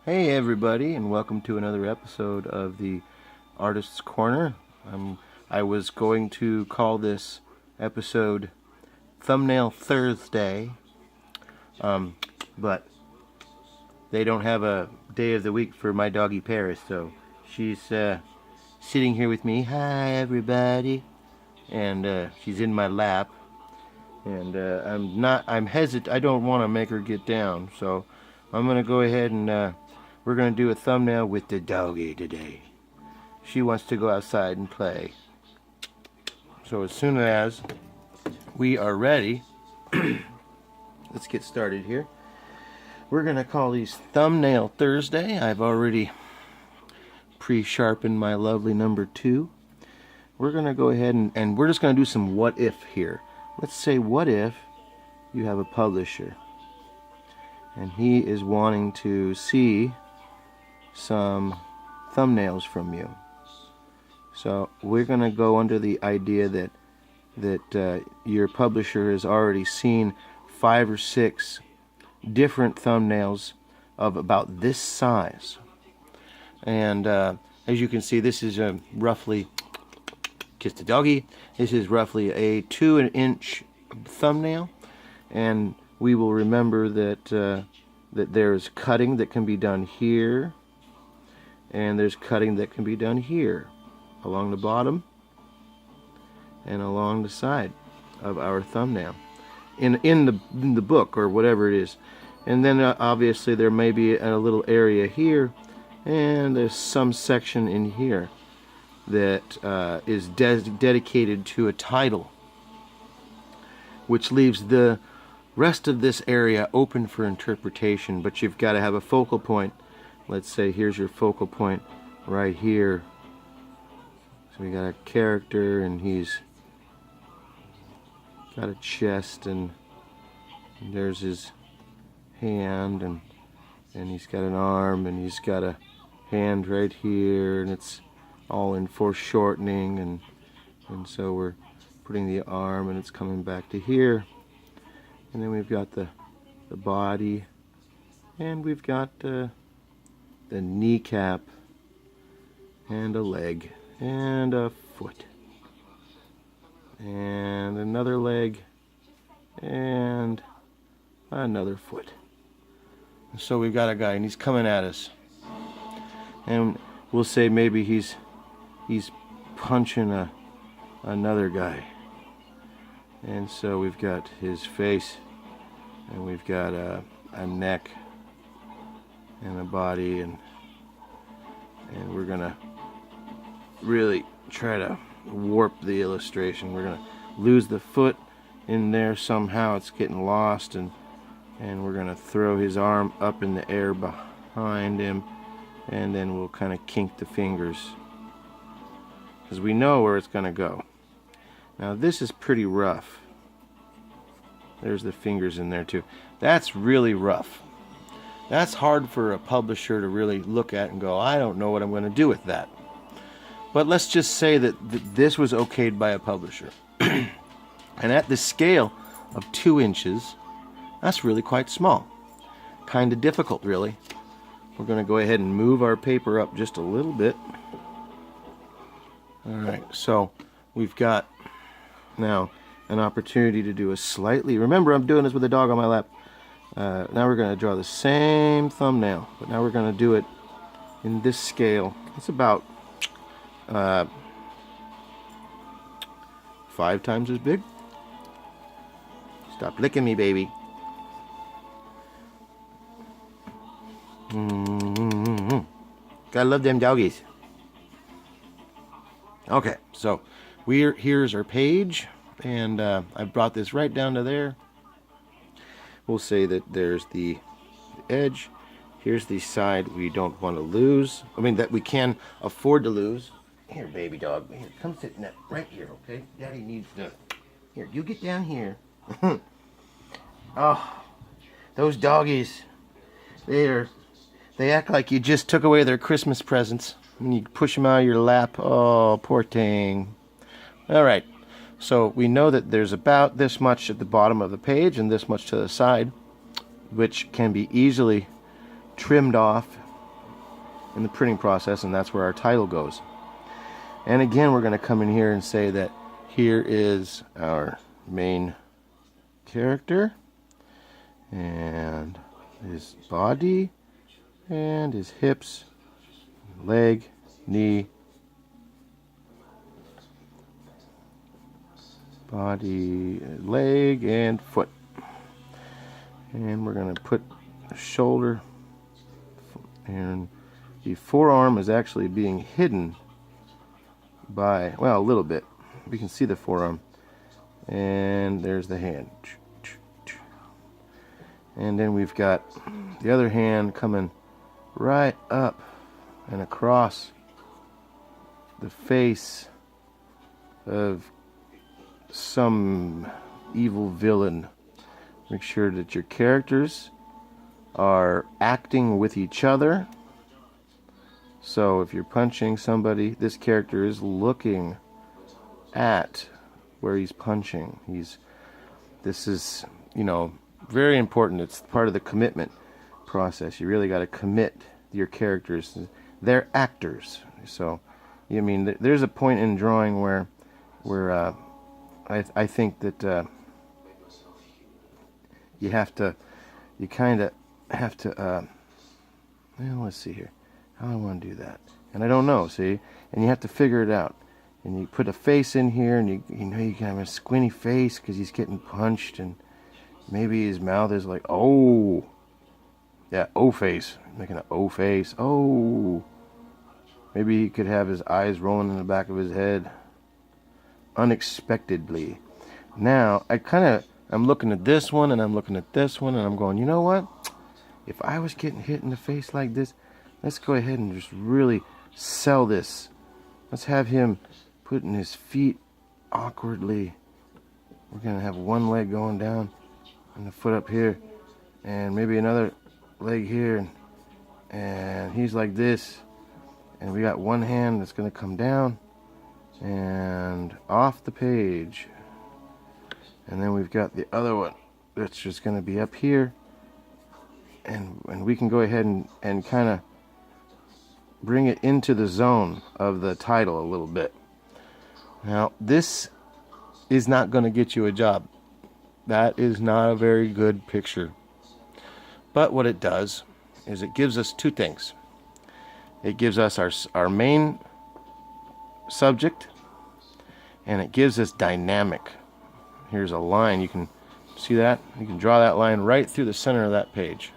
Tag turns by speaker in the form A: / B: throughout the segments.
A: Hey everybody, and welcome to another episode of the Artist's Corner. I was going to call this episode Thumbnail Thursday, but they don't have a day of the week for my doggy Paris, so she's sitting here with me. Hi everybody, and she's in my lap, and I'm hesitant. I don't want to make her get down, so I'm gonna go ahead and we're going to do a thumbnail with the doggy today. She wants to go outside and play. So as soon as we are ready, let's get started here. We're going to call these Thumbnail Thursday. I've already pre-sharpened my lovely number 2. We're going to go ahead and we're just going to do some what if here. Let's say what if you have a publisher and he is wanting to see some thumbnails from you. So we're going to go under the idea that your publisher has already seen 5 or 6 different thumbnails of about this size. And as you can see, this is roughly, kiss the doggy, this is roughly a 2-inch thumbnail. And we will remember that there's cutting that can be done here, and there's cutting that can be done here along the bottom and along the side of our thumbnail in the book or whatever it is. And then obviously there may be a little area here, and there's some section in here that is dedicated to a title, which leaves the rest of this area open for interpretation. But you've got to have a focal point. Let's say here's your focal point right here. So we got a character, and he's got a chest, and there's his hand, and he's got an arm, and he's got a hand right here, and it's all in foreshortening, and so we're putting the arm, and it's coming back to here, and then we've got the body, and we've got the kneecap, and a leg, and a foot, and another leg, and another foot. So we've got a guy, and he's coming at us, and we'll say maybe he's punching another guy. And so we've got his face, and we've got a neck and a body, and we're gonna really try to warp the illustration. We're gonna lose the foot in there somehow. It's getting lost, and we're gonna throw his arm up in the air behind him, and then we'll kind of kink the fingers because we know where it's gonna go. Now this is pretty rough. There's the fingers in there too. That's really rough. That's hard for a publisher to really look at and go, I don't know what I'm going to do with that. But let's just say that this was okayed by a publisher. And at the scale of 2 inches, that's really quite small. Kind of difficult, really. We're going to go ahead and move our paper up just a little bit. Alright, so we've got now an opportunity to do a slightly, remember I'm doing this with a dog on my lap. Now we're going to draw the same thumbnail, but now we're going to do it in this scale. It's about 5 times as big. Stop licking me, baby. Gotta love them doggies. Okay, so here's our page, and I brought this right down to there. We'll say that there's the edge. Here's the side we don't want to lose. I mean, that we can afford to lose. Here, baby dog. Here, come sit right here, okay? Daddy needs to... Here, you get down here. Oh, those doggies. They act like you just took away their Christmas presents. When you push them out of your lap. Oh, poor thing. All right. So we know that there's about this much at the bottom of the page and this much to the side, which can be easily trimmed off in the printing process, and that's where our title goes. And again, we're going to come in here and say that here is our main character, and his body, and his hips, leg, knee, body, leg, and foot. And we're going to put the shoulder, and the forearm is actually being hidden by, well, a little bit. We can see the forearm. And there's the hand. And then we've got the other hand coming right up and across the face of some evil villain. Make sure that your characters are acting with each other. So if you're punching somebody, this character is looking at where he's punching. This is, you know, very important. It's part of the commitment process. You really got to commit your characters. They're actors. So, I mean, there's a point in drawing where I think that you kind of have to, well, let's see here. How do I want to do that? And I don't know, see? And you have to figure it out. And you put a face in here, and you know you can have a squinty face because he's getting punched, and maybe his mouth is like, oh, yeah, O face, making an O face. Oh, maybe he could have his eyes rolling in the back of his head unexpectedly. Now I'm looking at this one, and I'm looking at this one, and I'm going, you know what? If I was getting hit in the face like this, let's go ahead and just really sell this. Let's have him putting his feet awkwardly. We're going to have one leg going down and the foot up here, and maybe another leg here, and he's like this, and we got one hand that's going to come down and off the page, and then we've got the other one that's just going to be up here, and we can go ahead and kind of bring it into the zone of the title a little bit. Now, this is not going to get you a job. That is not a very good picture. But what it does is it gives us two things. It gives us our main subject, and it gives us dynamic. Here's a line. You can see that? You can draw that line right through the center of that page.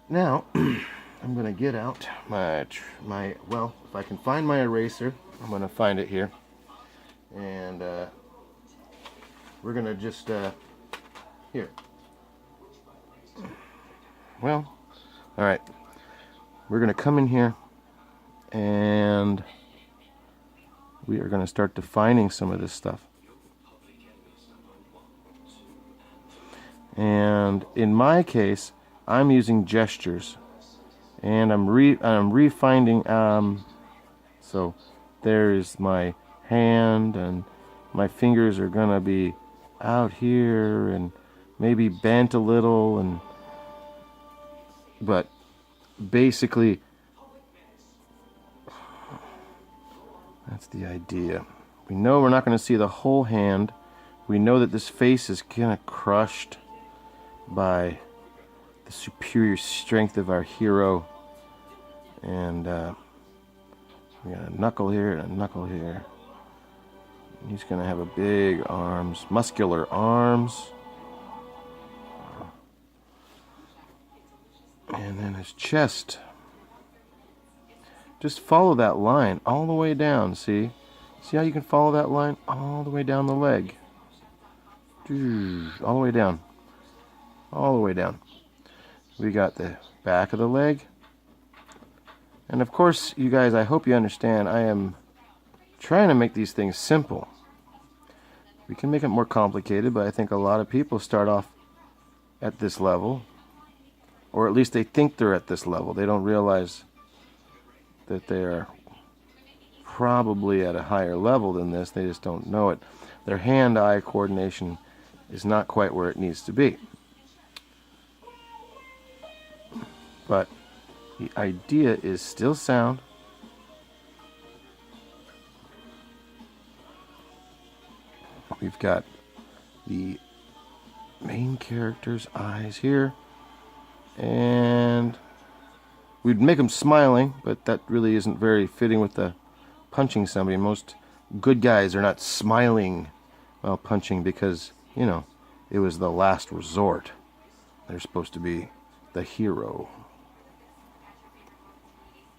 A: Now, I'm going to get out my, well, if I can find my eraser, I'm going to find it here. And we're going to just, here. Well, all right. We're going to come in here, and we are going to start defining some of this stuff. And in my case, I'm using gestures. And I'm refining, so there's my hand, and my fingers are gonna be out here and maybe bent a little, but basically that's the idea. We know we're not going to see the whole hand. We know that this face is kind of crushed by the superior strength of our hero. And we got a knuckle here and a knuckle here. He's going to have a big arms, muscular arms. And then his chest. Just follow that line all the way down, see? See how you can follow that line all the way down the leg? All the way down. All the way down. We got the back of the leg. And of course, you guys, I hope you understand, I am trying to make these things simple. We can make it more complicated, but I think a lot of people start off at this level, or at least they think they're at this level. They don't realize that they're probably at a higher level than this. They just don't know it. Their hand-eye coordination is not quite where it needs to be. But The idea is still sound. We've got the main character's eyes here, and we'd make them smiling, but that really isn't very fitting with the punching somebody. Most good guys are not smiling while punching because, you know, it was the last resort. They're supposed to be the hero.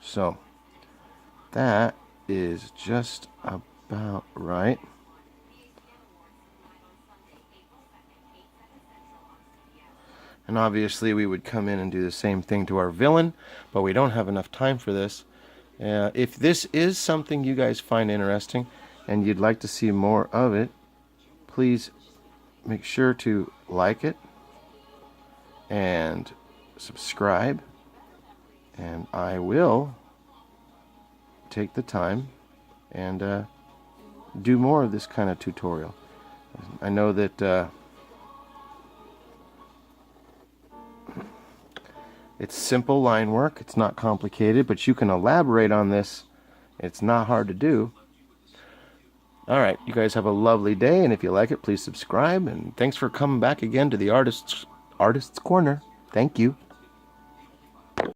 A: So that is just about right. And obviously we would come in and do the same thing to our villain, but we don't have enough time for this. If this is something you guys find interesting and you'd like to see more of it, please make sure to like it and subscribe, and I will take the time and do more of this kind of tutorial. I know that it's simple line work, it's not complicated, but you can elaborate on this. It's not hard to do. Alright, you guys have a lovely day, and if you like it, please subscribe, and thanks for coming back again to the Artist's Corner. Thank you.